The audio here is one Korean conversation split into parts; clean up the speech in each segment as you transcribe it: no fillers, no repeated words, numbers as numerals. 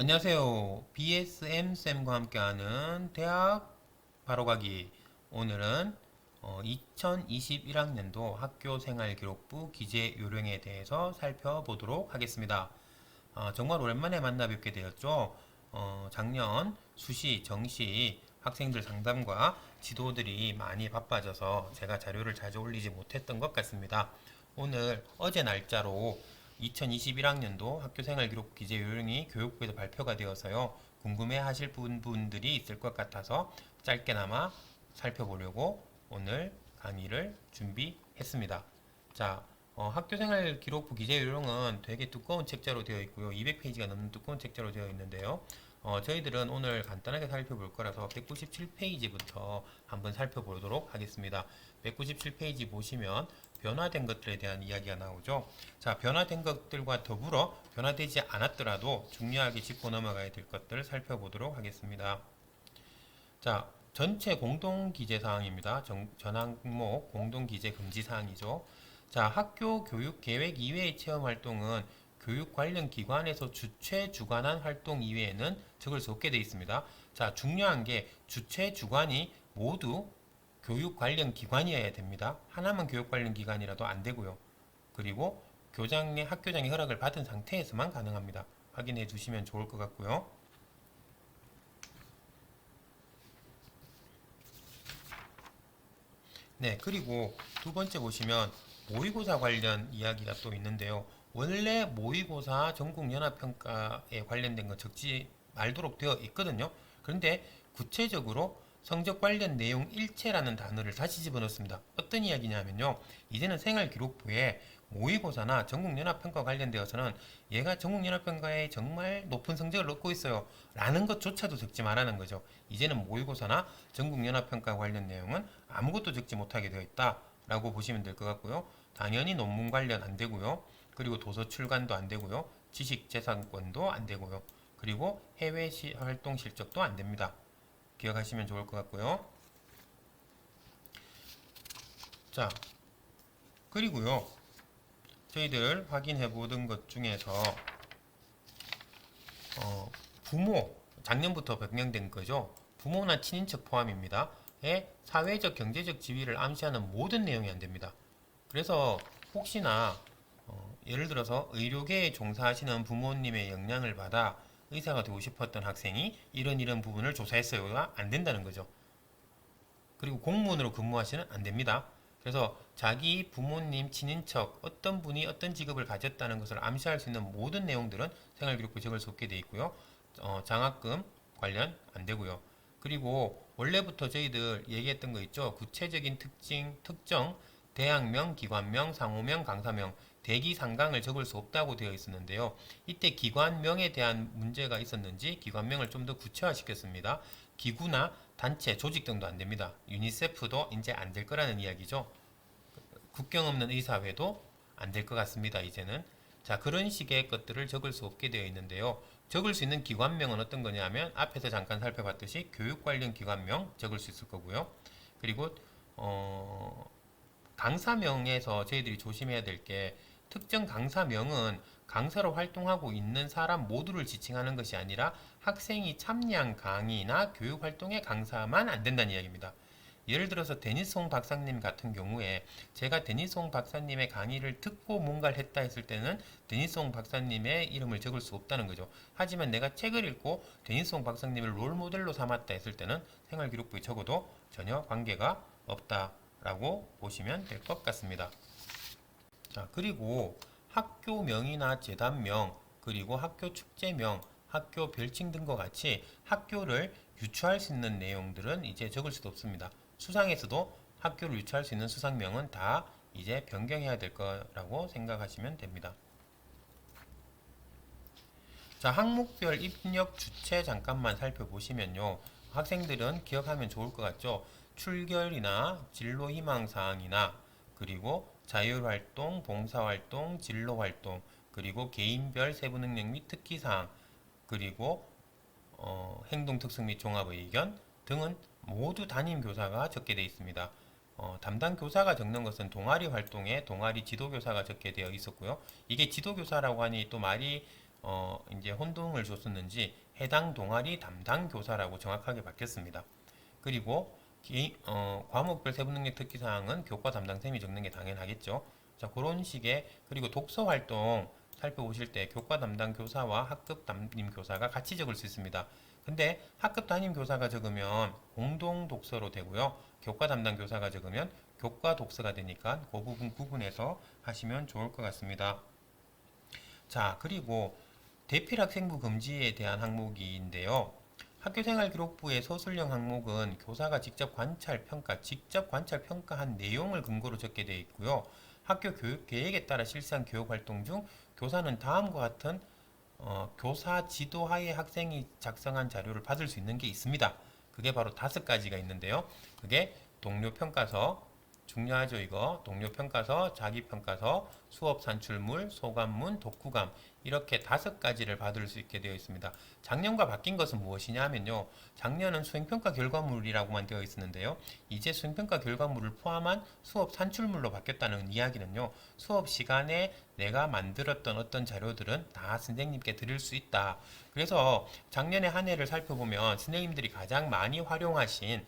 안녕하세요. BSM쌤과 함께하는 대학 바로가기. 오늘은 2021학년도 학교생활기록부 기재 요령에 대해서 살펴보도록 하겠습니다. 정말 오랜만에 만나 뵙게 되었죠. 작년 수시, 정시 학생들 상담과 지도들이 많이 바빠져서 제가 자료를 자주 올리지 못했던 것 같습니다. 오늘 어제 날짜로 2021학년도 학교생활기록 기재 요령이 교육부에서 발표가 되어서요. 궁금해 하실 분들이 있을 것 같아서 짧게나마 살펴보려고 오늘 강의를 준비했습니다. 자, 학교생활기록부 기재요령은 되게 두꺼운 책자로 되어 있고요. 200페이지가 넘는 두꺼운 책자로 되어 있는데요. 저희들은 오늘 간단하게 살펴볼 거라서 197페이지부터 한번 살펴보도록 하겠습니다. 197페이지 보시면 변화된 것들에 대한 이야기가 나오죠. 자, 변화된 것들과 더불어 변화되지 않았더라도 중요하게 짚고 넘어가야 될 것들을 살펴보도록 하겠습니다. 자, 전체 공동기재사항입니다. 전 항목 공동기재 금지사항이죠. 자, 학교 교육 계획 이외의 체험활동은 교육 관련 기관에서 주최 주관한 활동 이외에는 적을 수 없게 되어 있습니다. 자, 중요한 게 주최 주관이 모두 교육 관련 기관이어야 됩니다. 하나만 교육 관련 기관이라도 안 되고요. 그리고 학교장의 허락을 받은 상태에서만 가능합니다. 확인해 주시면 좋을 것 같고요. 네, 그리고 두 번째 보시면 모의고사 관련 이야기가 또 있는데요. 원래 모의고사 전국연합평가에 관련된 건 적지 말도록 되어 있거든요. 그런데 구체적으로 성적 관련 내용 일체라는 단어를 다시 집어넣습니다. 어떤 이야기냐면요. 이제는 생활기록부에 모의고사나 전국연합평가 관련되어서는 얘가 전국연합평가에 정말 높은 성적을 얻고 있어요. 라는 것조차도 적지 말라는 거죠. 이제는 모의고사나 전국연합평가 관련 내용은 아무것도 적지 못하게 되어 있다. 라고 보시면 될 것 같고요. 당연히 논문 관련 안 되고요. 그리고 도서 출간도 안 되고요. 지식재산권도 안 되고요. 그리고 해외 활동 실적도 안 됩니다. 기억하시면 좋을 것 같고요. 자, 그리고요. 저희들 확인해 보던 것 중에서 부모, 작년부터 변경된 거죠. 부모나 친인척 포함입니다. 의 사회적, 경제적 지위를 암시하는 모든 내용이 안 됩니다. 그래서 혹시나 예를 들어서 의료계에 종사하시는 부모님의 영향을 받아 의사가 되고 싶었던 학생이 이런 부분을 조사했어요가 안 된다는 거죠. 그리고 공무원으로 근무하시는 안 됩니다. 그래서 자기 부모님, 친인척, 어떤 분이 어떤 직업을 가졌다는 것을 암시할 수 있는 모든 내용들은 생활기록부에 적을 수 없게 되어 있고요. 장학금 관련 안 되고요. 그리고 원래부터 저희들 얘기했던 거 있죠. 구체적인 특정, 대학명, 기관명, 상호명, 강사명, 대기 상강을 적을 수 없다고 되어 있었는데요. 이때 기관명에 대한 문제가 있었는지 기관명을 좀 더 구체화시켰습니다. 기구나 단체, 조직 등도 안 됩니다. 유니세프도 이제 안 될 거라는 이야기죠. 국경 없는 의사회도 안 될 것 같습니다. 이제는. 자, 그런 식의 것들을 적을 수 없게 되어 있는데요. 적을 수 있는 기관명은 어떤 거냐면 앞에서 잠깐 살펴봤듯이 교육 관련 기관명 적을 수 있을 거고요. 그리고 강사명에서 저희들이 조심해야 될 게 특정 강사명은 강사로 활동하고 있는 사람 모두를 지칭하는 것이 아니라 학생이 참여한 강의나 교육 활동의 강사만 안 된다는 이야기입니다. 예를 들어서 데니송 박사님 같은 경우에 제가 데니송 박사님의 강의를 듣고 뭔가를 했다 했을 때는 데니송 박사님의 이름을 적을 수 없다는 거죠. 하지만 내가 책을 읽고 데니송 박사님을 롤모델로 삼았다 했을 때는 생활기록부에 적어도 전혀 관계가 없다라고 보시면 될 것 같습니다. 자, 그리고 학교명이나 재단명, 그리고 학교 축제명, 학교 별칭 등과 같이 학교를 유추할 수 있는 내용들은 이제 적을 수도 없습니다. 수상에서도 학교를 유추할 수 있는 수상명은 다 이제 변경해야 될 거라고 생각하시면 됩니다. 자, 항목별 입력 주체 잠깐만 살펴보시면요. 학생들은 기억하면 좋을 것 같죠? 출결이나 진로 희망 사항이나 그리고 자율활동, 봉사활동, 진로활동, 그리고 개인별 세부 능력 및 특기 사항, 그리고 행동 특성 및 종합 의견 등은 모두 담임 교사가 적게 되어 있습니다. 담당 교사가 적는 것은 동아리 활동에 동아리 지도교사가 적게 되어 있었고요. 이게 지도교사라고 하니 또 말이 이제 혼동을 줬었는지 해당 동아리 담당 교사라고 정확하게 바뀌었습니다. 그리고 과목별 세부능력 특기사항은 교과 담당쌤이 적는 게 당연하겠죠. 자, 그런 식의, 그리고 독서 활동 살펴보실 때 교과 담당 교사와 학급 담임 교사가 같이 적을 수 있습니다. 근데 학급 담임 교사가 적으면 공동 독서로 되고요. 교과 담당 교사가 적으면 교과 독서가 되니까 그 부분 구분해서 하시면 좋을 것 같습니다. 자, 그리고 대필 학생부 금지에 대한 항목인데요. 학교생활기록부의 서술형 항목은 교사가 직접 관찰 평가한 내용을 근거로 적게 되어 있고요. 학교 교육 계획에 따라 실시한 교육 활동 중 교사는 다음과 같은 교사 지도하에 학생이 작성한 자료를 받을 수 있는 게 있습니다. 그게 바로 5가지가 있는데요. 그게 동료 평가서, 중요하죠 이거. 동료 평가서, 자기 평가서, 수업 산출물, 소감문, 독후감 이렇게 5가지를 받을 수 있게 되어 있습니다. 작년과 바뀐 것은 무엇이냐면요. 작년은 수행평가 결과물이라고만 되어 있었는데요. 이제 수행평가 결과물을 포함한 수업 산출물로 바뀌었다는 이야기는요. 수업 시간에 내가 만들었던 어떤 자료들은 다 선생님께 드릴 수 있다. 그래서 작년에 한 해를 살펴보면 선생님들이 가장 많이 활용하신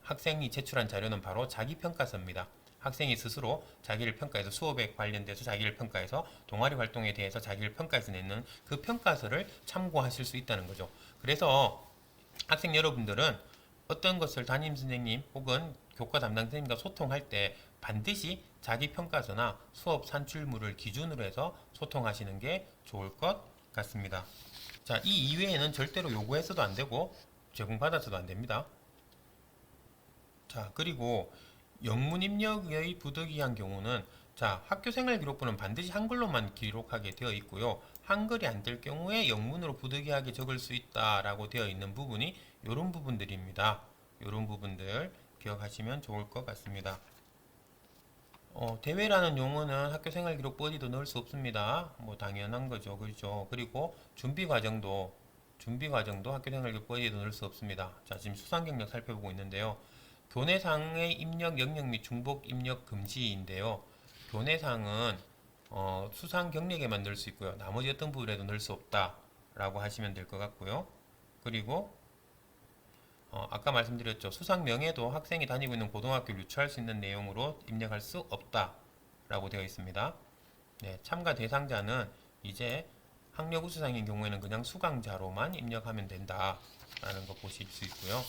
학생이 제출한 자료는 바로 자기평가서입니다. 학생이 스스로 자기를 평가해서 수업에 관련돼서 자기를 평가해서 동아리 활동에 대해서 자기를 평가해서 내는 그 평가서를 참고하실 수 있다는 거죠. 그래서 학생 여러분들은 어떤 것을 담임 선생님 혹은 교과 담당 선생님과 소통할 때 반드시 자기 평가서나 수업 산출물을 기준으로 해서 소통하시는 게 좋을 것 같습니다. 자, 이 이외에는 절대로 요구해서도 안 되고 제공받아서도 안 됩니다. 자, 그리고 영문 입력의 부득이한 경우는 자, 학교생활기록부는 반드시 한글로만 기록하게 되어 있고요. 한글이 안 될 경우에 영문으로 부득이하게 적을 수 있다라고 되어 있는 부분이 이런 부분들입니다. 이런 부분들 기억하시면 좋을 것 같습니다. 대회라는 용어는 학교생활기록부 어디도 넣을 수 없습니다. 뭐 당연한 거죠. 그렇죠. 그리고 준비과정도 학교생활기록부 어디도 넣을 수 없습니다. 자, 지금 수상경력 살펴보고 있는데요. 교내상의 입력 영역 및 중복 입력 금지인데요. 교내상은 수상 경력에만 넣을 수 있고요. 나머지 어떤 부분에도 넣을 수 없다라고 하시면 될 것 같고요. 그리고 아까 말씀드렸죠. 수상 명예도 학생이 다니고 있는 고등학교를 유추할 수 있는 내용으로 입력할 수 없다라고 되어 있습니다. 네, 참가 대상자는 이제 학력 우수상인 경우에는 그냥 수강자로만 입력하면 된다라는 거 보실 수 있고요.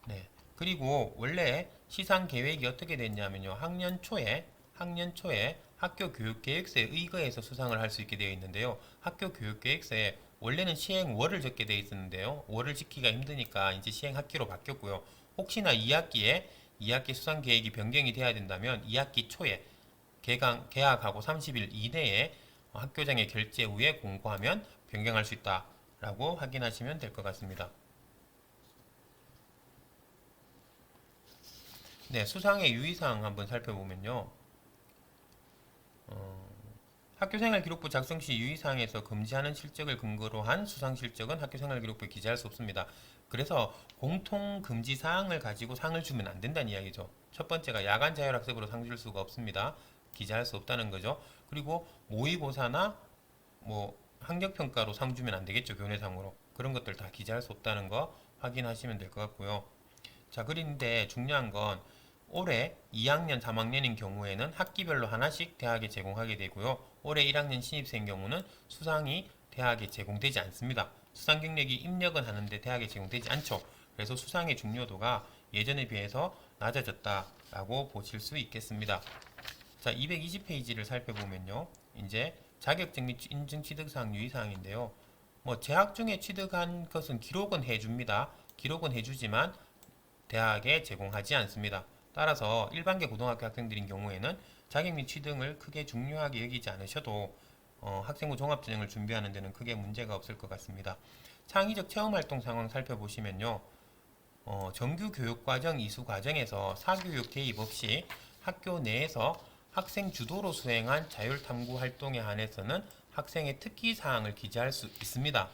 네. 그리고 원래 시상 계획이 어떻게 됐냐면요. 학년 초에 학교 교육 계획서에 의거해서 수상을 할 수 있게 되어 있는데요. 학교 교육 계획서에 원래는 시행월을 적게 되어 있었는데요. 월을 지키기가 힘드니까 이제 시행 학기로 바뀌었고요. 혹시나 2학기 수상 계획이 변경이 돼야 된다면 2학기 초에 개학하고 30일 이내에 학교장의 결재 후에 공고하면 변경할 수 있다라고 확인하시면 될 것 같습니다. 네, 수상의 유의사항 한번 살펴보면요. 학교생활기록부 작성 시 유의사항에서 금지하는 실적을 근거로 한 수상실적은 학교생활기록부에 기재할 수 없습니다. 그래서 공통금지사항을 가지고 상을 주면 안 된다는 이야기죠. 첫 번째가 야간 자율학습으로 상 줄 수가 없습니다. 기재할 수 없다는 거죠. 그리고 모의고사나 뭐 학력평가로 상 주면 안 되겠죠. 교내상으로. 그런 것들 다 기재할 수 없다는 거 확인하시면 될 것 같고요. 자, 그런데 중요한 건 올해 2학년, 3학년인 경우에는 학기별로 하나씩 대학에 제공하게 되고요. 올해 1학년 신입생 경우는 수상이 대학에 제공되지 않습니다. 수상 경력이 입력은 하는데 대학에 제공되지 않죠. 그래서 수상의 중요도가 예전에 비해서 낮아졌다라고 보실 수 있겠습니다. 자, 220페이지를 살펴보면요. 이제 자격증 및 인증 취득사항 유의사항인데요. 뭐 재학 중에 취득한 것은 기록은 해줍니다. 기록은 해주지만 대학에 제공하지 않습니다. 따라서 일반계 고등학교 학생들인 경우에는 자격 및 취등을 크게 중요하게 여기지 않으셔도 학생부 종합전형을 준비하는 데는 크게 문제가 없을 것 같습니다. 창의적 체험활동 상황 살펴보시면요. 정규 교육과정 이수 과정에서 사교육 개입 없이 학교 내에서 학생 주도로 수행한 자율탐구 활동에 한해서는 학생의 특기사항을 기재할 수 있습니다.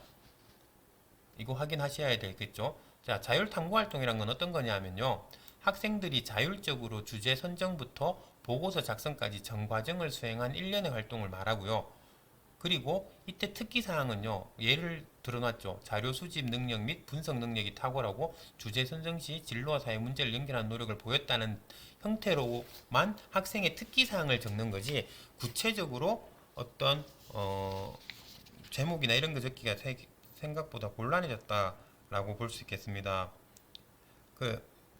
이거 확인하셔야 되겠죠. 자, 자율탐구 활동이란 건 어떤 거냐면요. 학생들이 자율적으로 주제 선정부터 보고서 작성까지 전 과정을 수행한 일련의 활동을 말하고요. 그리고 이때 특기사항은요, 예를 들어놨죠. 자료 수집 능력 및 분석 능력이 탁월하고 주제 선정 시 진로와 사회 문제를 연결하는 노력을 보였다는 형태로만 학생의 특기사항을 적는 거지, 구체적으로 어떤 제목이나 이런 거 적기가 생각보다 곤란해졌다라고 볼 수 있겠습니다.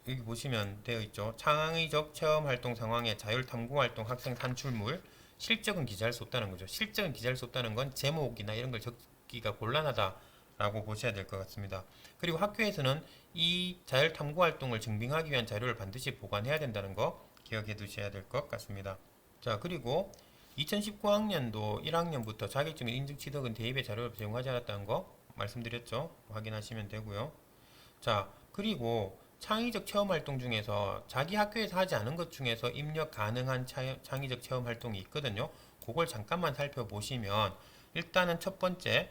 여기 보시면 되어 있죠. 창의적 체험 활동 상황에 자율 탐구 활동 학생 산출물, 실적은 기재할 수 없다는 거죠. 실적은 기재할 수 없다는 건 제목이나 이런 걸 적기가 곤란하다라고 보셔야 될 것 같습니다. 그리고 학교에서는 이 자율 탐구 활동을 증빙하기 위한 자료를 반드시 보관해야 된다는 거 기억해 두셔야 될 것 같습니다. 자, 그리고 2019학년도 1학년부터 자격증 인증 취득은 대입의 자료를 제공하지 않았다는 거 말씀드렸죠. 확인하시면 되고요. 자, 그리고 창의적 체험 활동 중에서 자기 학교에서 하지 않은 것 중에서 입력 가능한 창의적 체험 활동이 있거든요. 그걸 잠깐만 살펴보시면, 일단은 첫 번째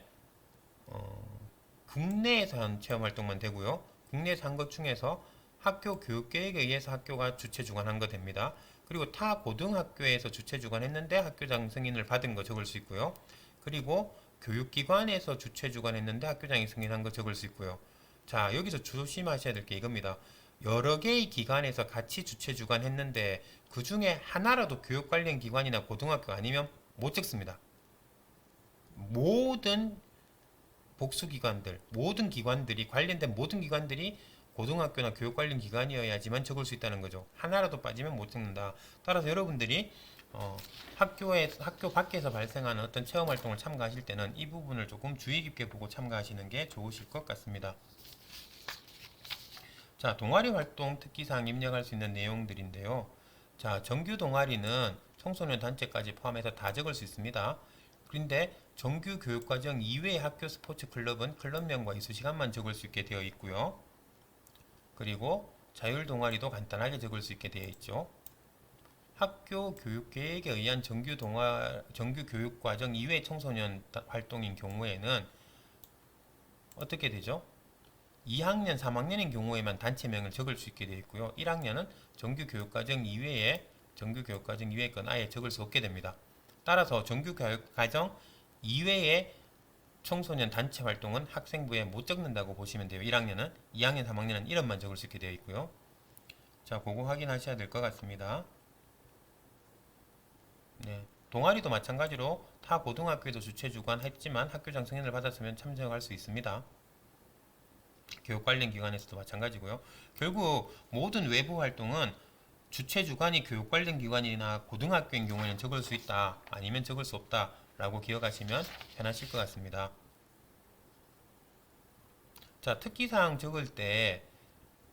국내에서 한 체험 활동만 되고요. 국내에서 한 것 중에서 학교 교육계획에 의해서 학교가 주최 주관한 거 됩니다. 그리고 타 고등학교에서 주최 주관했는데 학교장 승인을 받은 거 적을 수 있고요. 그리고 교육기관에서 주최 주관했는데 학교장이 승인한 거 적을 수 있고요. 자, 여기서 조심하셔야 될 게 이겁니다. 여러 개의 기관에서 같이 주최 주관했는데 그 중에 하나라도 교육 관련 기관이나 고등학교 아니면 못 적습니다. 모든 복수기관들, 모든 기관들이, 관련된 모든 기관들이 고등학교나 교육 관련 기관이어야지만 적을 수 있다는 거죠. 하나라도 빠지면 못 적는다. 따라서 여러분들이 학교 밖에서 발생하는 어떤 체험 활동을 참가하실 때는 이 부분을 조금 주의 깊게 보고 참가하시는 게 좋으실 것 같습니다. 자, 동아리 활동 특기사항 입력할 수 있는 내용들인데요. 자, 정규 동아리는 청소년 단체까지 포함해서 다 적을 수 있습니다. 그런데 정규 교육과정 이외의 학교 스포츠 클럽은 클럽명과 이수시간만 적을 수 있게 되어 있고요. 그리고 자율 동아리도 간단하게 적을 수 있게 되어 있죠. 학교 교육계획에 의한 정규 교육과정 이외의 청소년 활동인 경우에는 어떻게 되죠? 2학년, 3학년인 경우에만 단체명을 적을 수 있게 되어 있고요. 1학년은 정규 교육과정 이외의 건 아예 적을 수 없게 됩니다. 따라서 정규 교육과정 이외의 청소년 단체 활동은 학생부에 못 적는다고 보시면 돼요. 1학년은. 2학년, 3학년은 이름만 적을 수 있게 되어 있고요. 자, 그거 확인하셔야 될 것 같습니다. 네. 동아리도 마찬가지로 타 고등학교에도 주최 주관했지만 학교장 승인을 받았으면 참석할 수 있습니다. 교육 관련 기관에서도 마찬가지고요. 결국 모든 외부 활동은 주최 주관이 교육 관련 기관이나 고등학교인 경우에는 적을 수 있다, 아니면 적을 수 없다 라고 기억하시면 편하실 것 같습니다. 자, 특기사항 적을 때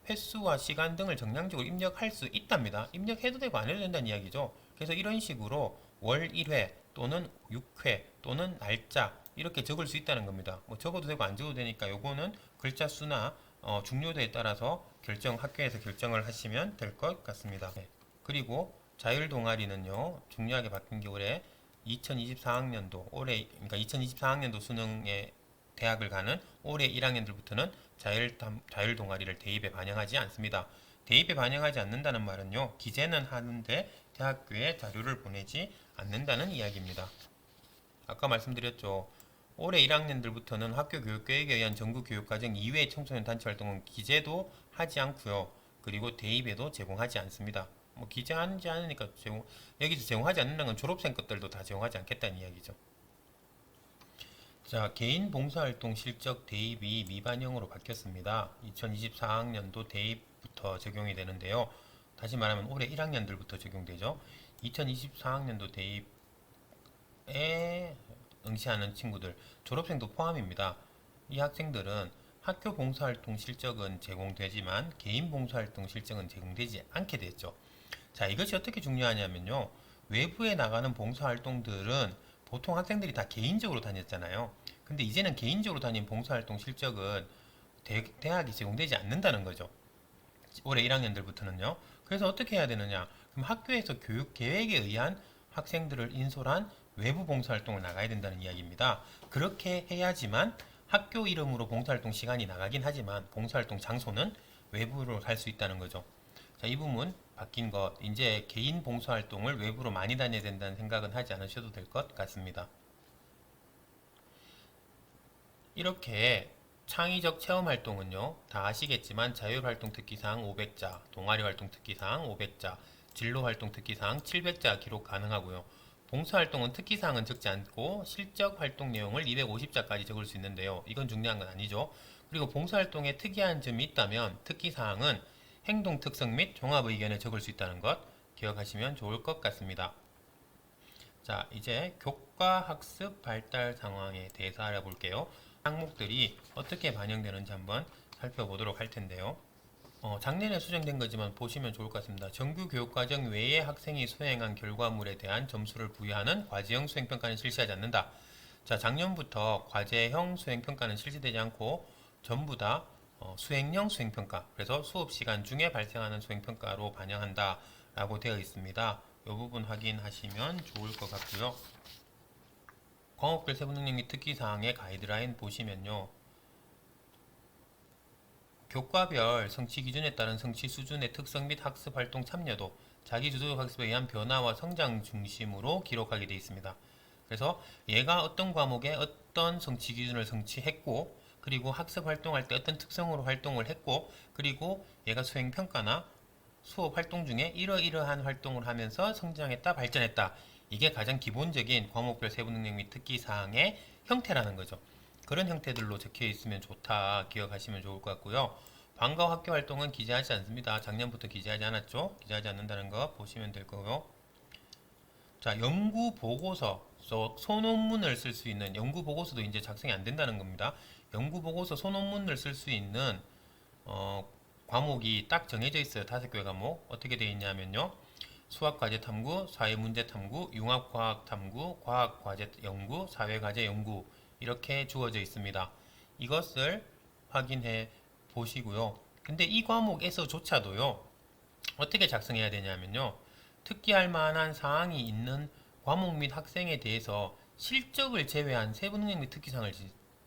횟수와 시간 등을 정량적으로 입력할 수 있답니다. 입력해도 되고 안 해도 된다는 이야기죠. 그래서 이런 식으로 월 1회 또는 6회 또는 날짜 이렇게 적을 수 있다는 겁니다. 뭐 적어도 되고 안 적어도 되니까 요거는 글자 수나 중요도에 따라서 학교에서 결정을 하시면 될 것 같습니다. 네. 그리고 자율 동아리는요, 중요하게 바뀐 게 올해 2024학년도 그러니까 2024학년도 수능에 대학을 가는 올해 1학년들부터는 자율 동아리를 대입에 반영하지 않습니다. 대입에 반영하지 않는다는 말은요, 기재는 하는데 대학교에 자료를 보내지 않는다는 이야기입니다. 아까 말씀드렸죠. 올해 1학년들부터는 학교 교육계획에 의한 정규 교육과정 이외의 청소년 단체 활동은 기재도 하지 않고요. 그리고 대입에도 제공하지 않습니다. 뭐 기재하지 않으니까 여기서 제공하지 않는다는 건 졸업생 것들도 다 제공하지 않겠다는 이야기죠. 자, 개인 봉사활동 실적 대입이 미반영으로 바뀌었습니다. 2024학년도 대입부터 적용이 되는데요. 다시 말하면 올해 1학년들부터 적용되죠. 2024학년도 대입에 응시하는 친구들, 졸업생도 포함입니다. 이 학생들은 학교 봉사활동 실적은 제공되지만 개인 봉사활동 실적은 제공되지 않게 됐죠. 자, 이것이 어떻게 중요하냐면요. 외부에 나가는 봉사활동들은 보통 학생들이 다 개인적으로 다녔잖아요. 근데 이제는 개인적으로 다닌 봉사활동 실적은 대학이 제공되지 않는다는 거죠. 올해 1학년들부터는요. 그래서 어떻게 해야 되느냐? 그럼 학교에서 교육 계획에 의한 학생들을 인솔한 외부 봉사활동을 나가야 된다는 이야기입니다. 그렇게 해야지만 학교 이름으로 봉사활동 시간이 나가긴 하지만 봉사활동 장소는 외부로 갈 수 있다는 거죠. 자, 이 부분 바뀐 것, 이제 개인 봉사활동을 외부로 많이 다녀야 된다는 생각은 하지 않으셔도 될 것 같습니다. 이렇게 창의적 체험 활동은요, 다 아시겠지만 자율활동 특기사항 500자, 동아리활동 특기사항 500자, 진로활동 특기사항 700자 기록 가능하고요. 봉사활동은 특기사항은 적지 않고 실적 활동 내용을 250자까지 적을 수 있는데요. 이건 중요한 건 아니죠. 그리고 봉사활동에 특이한 점이 있다면 특기사항은 행동 특성 및 종합 의견에 적을 수 있다는 것 기억하시면 좋을 것 같습니다. 자, 이제 교과 학습 발달 상황에 대해서 알아볼게요. 항목들이 어떻게 반영되는지 한번 살펴보도록 할 텐데요. 작년에 수정된 거지만 보시면 좋을 것 같습니다. 정규 교육과정 외에 학생이 수행한 결과물에 대한 점수를 부여하는 과제형 수행평가는 실시하지 않는다. 자, 작년부터 과제형 수행평가는 실시되지 않고 전부 다 수행형 수행평가, 그래서 수업시간 중에 발생하는 수행평가로 반영한다 라고 되어 있습니다. 이 부분 확인하시면 좋을 것 같고요. 과목별 세부능력 및 특기사항의 가이드라인 보시면요. 교과별 성취 기준에 따른 성취 수준의 특성 및 학습 활동 참여도, 자기주도적 학습에 의한 변화와 성장 중심으로 기록하게 되어 있습니다. 그래서 얘가 어떤 과목에 어떤 성취 기준을 성취했고, 그리고 학습 활동할 때 어떤 특성으로 활동을 했고, 그리고 얘가 수행평가나 수업 활동 중에 이러이러한 활동을 하면서 성장했다, 발전했다. 이게 가장 기본적인 과목별 세부능력 및 특기사항의 형태라는 거죠. 그런 형태들로 적혀 있으면 좋다 기억하시면 좋을 것 같고요. 방과 후 학교 활동은 기재하지 않습니다. 작년부터 기재하지 않았죠? 기재하지 않는다는 거 보시면 될 거고요. 자, 연구 보고서, 소논문을 쓸 수 있는 연구 보고서도 이제 작성이 안 된다는 겁니다. 연구 보고서, 소논문을 쓸 수 있는 과목이 딱 정해져 있어요. 5개 과목. 어떻게 되어 있냐면요. 수학과제 탐구, 사회문제 탐구, 융합과학 탐구, 과학과제 연구, 사회과제 연구 이렇게 주어져 있습니다. 이것을 확인해 보시고요. 근데 이 과목에서조차도요. 어떻게 작성해야 되냐면요. 특기할 만한 사항이 있는 과목 및 학생에 대해서 실적을 제외한 세부능력 및 특기사항을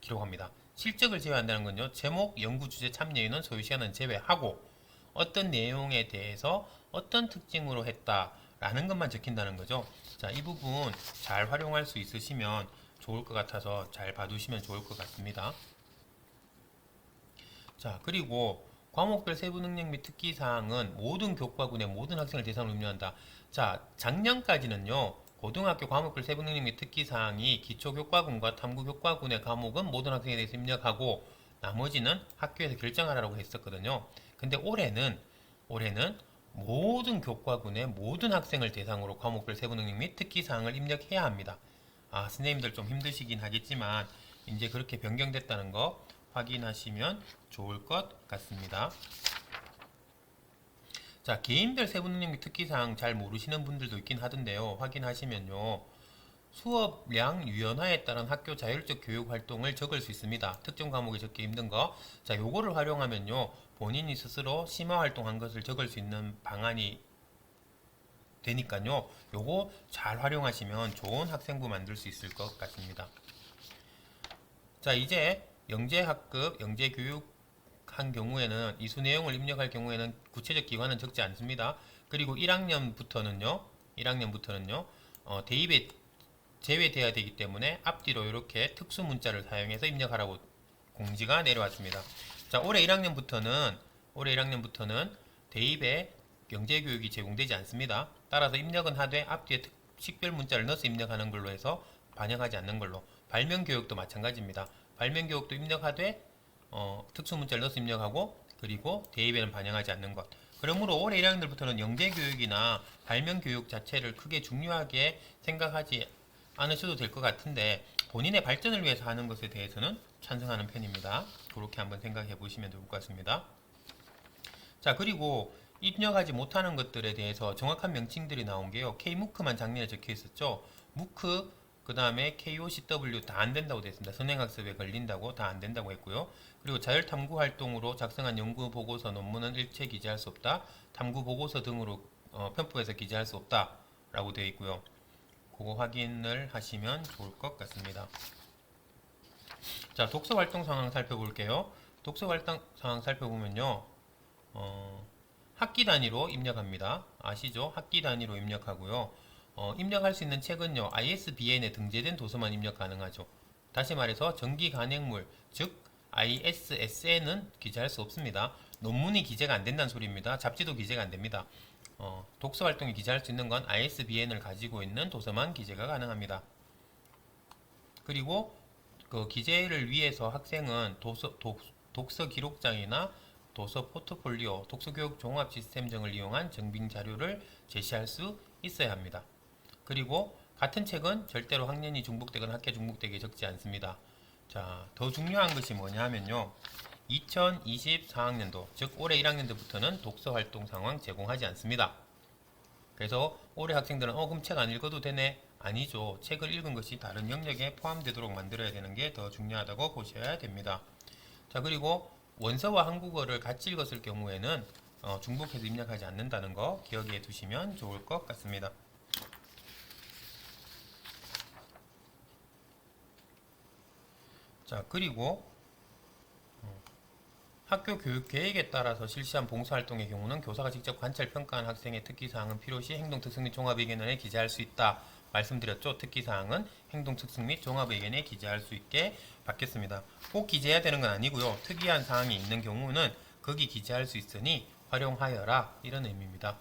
기록합니다. 실적을 제외한다는 건요. 제목, 연구 주제, 참여인원, 소요 시간은 제외하고 어떤 내용에 대해서 어떤 특징으로 했다라는 것만 적힌다는 거죠. 자, 이 부분 잘 활용할 수 있으시면 좋을 것 같아서 잘 봐두시면 좋을 것 같습니다. 자, 그리고 과목별 세부 능력 및 특기 사항은 모든 교과군의 모든 학생을 대상으로 운영한다. 자, 작년까지는요. 고등학교 과목별 세부 능력 및 특기 사항이 기초교과군과 탐구교과군의 과목은 모든 학생에 대해서 입력하고 나머지는 학교에서 결정하라고 했었거든요. 근데 올해는 모든 교과군의 모든 학생을 대상으로 과목별 세부 능력 및 특기 사항을 입력해야 합니다. 아, 선생님들 좀 힘드시긴 하겠지만 이제 그렇게 변경됐다는 거 확인하시면 좋을 것 같습니다. 자, 개인별 세부능력 및 특기사항 잘 모르시는 분들도 있긴 하던데요. 확인하시면요. 수업량 유연화에 따른 학교 자율적 교육 활동을 적을 수 있습니다. 특정 과목에 적기 힘든 거. 자, 요거를 활용하면요. 본인이 스스로 심화 활동한 것을 적을 수 있는 방안이 되니까요. 요거 잘 활용하시면 좋은 학생부 만들 수 있을 것 같습니다. 자, 이제 영재학급, 영재교육한 경우에는 이수 내용을 입력할 경우에는 구체적 기관은 적지 않습니다. 그리고 1학년부터는요, 대입에 제외돼야 되기 때문에 앞뒤로 이렇게 특수 문자를 사용해서 입력하라고 공지가 내려왔습니다. 자, 올해 1학년부터는 대입에 영재교육이 제공되지 않습니다. 따라서 입력은 하되 앞뒤에 식별 문자를 넣어서 입력하는 걸로 해서 반영하지 않는 걸로. 발명교육도 마찬가지입니다. 발명교육도 입력하되 특수 문자를 넣어서 입력하고 그리고 대입에는 반영하지 않는 것. 그러므로 올해 1학년들부터는 영재교육이나 발명교육 자체를 크게 중요하게 생각하지 않으셔도 될 것 같은데 본인의 발전을 위해서 하는 것에 대해서는 찬성하는 편입니다. 그렇게 한번 생각해 보시면 좋을 것 같습니다. 자, 그리고 입력하지 못하는 것들에 대해서 정확한 명칭들이 나온 게요. K무크만 작년에 적혀 있었죠. 무크 그 다음에 KOCW 다 안 된다고 되어 있습니다. 선행학습에 걸린다고 다 안 된다고 했고요. 그리고 자율탐구 활동으로 작성한 연구보고서 논문은 일체 기재할 수 없다. 탐구보고서 등으로 편법해서 기재할 수 없다. 라고 되어 있고요. 그거 확인을 하시면 좋을 것 같습니다. 자, 독서활동 상황 살펴볼게요. 독서활동 상황 살펴보면요. 학기 단위로 입력합니다. 아시죠? 학기 단위로 입력하고요. 입력할 수 있는 책은요. ISBN에 등재된 도서만 입력 가능하죠. 다시 말해서 전기 간행물, 즉 ISSN은 기재할 수 없습니다. 논문이 기재가 안 된다는 소리입니다. 잡지도 기재가 안 됩니다. 독서 활동이 기재할 수 있는 건 ISBN을 가지고 있는 도서만 기재가 가능합니다. 그리고 그 기재를 위해서 학생은 독서 기록장이나 도서 포트폴리오, 독서교육 종합 시스템 등을 이용한 증빙 자료를 제시할 수 있어야 합니다. 그리고 같은 책은 절대로 학년이 중복되거나 학교 중복되기에 적지 않습니다. 자, 더 중요한 것이 뭐냐 하면요. 2024학년도, 즉 올해 1학년도부터는 독서 활동 상황 제공하지 않습니다. 그래서 올해 학생들은 그럼 책 안 읽어도 되네? 아니죠. 책을 읽은 것이 다른 영역에 포함되도록 만들어야 되는 게 더 중요하다고 보셔야 됩니다. 자, 그리고 원서와 한국어를 같이 읽었을 경우에는 중복해서 입력하지 않는다는 거 기억해 두시면 좋을 것 같습니다. 자, 그리고 학교 교육 계획에 따라서 실시한 봉사활동의 경우는 교사가 직접 관찰 평가한 학생의 특기사항은 필요시 행동특성 및 종합의견에 기재할 수 있다 말씀드렸죠. 특기사항은 행동특성 및 종합의견에 기재할 수 있게 바뀌었습니다. 꼭 기재해야 되는 건 아니고요. 특이한 사항이 있는 경우는 거기 기재할 수 있으니 활용하여라, 이런 의미입니다.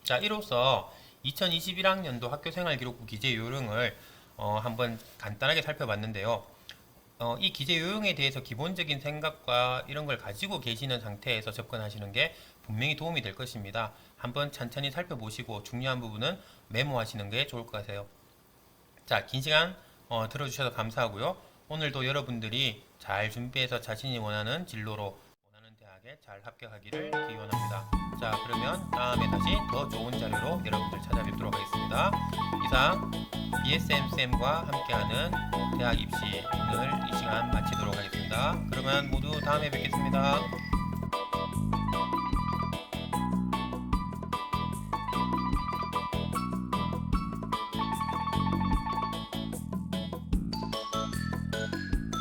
자, 이로써 2021학년도 학교생활기록부 기재 요령을 한번 간단하게 살펴봤는데요. 이 기재 요령에 대해서 기본적인 생각과 이런 걸 가지고 계시는 상태에서 접근하시는 게 분명히 도움이 될 것입니다. 한번 천천히 살펴보시고 중요한 부분은 메모하시는 게 좋을 것 같아요. 자, 긴 시간 들어주셔서 감사하고요. 오늘도 여러분들이 잘 준비해서 자신이 원하는 진로로 원하는 대학에 잘 합격하기를 기원합니다. 자, 그러면 다음에 다시 더 좋은 자료로 여러분들 찾아뵙도록 하겠습니다. 이상 BSM쌤과 함께하는 대학 입시를 이 시간 마치도록 하겠습니다. 그러면 모두 다음에 뵙겠습니다.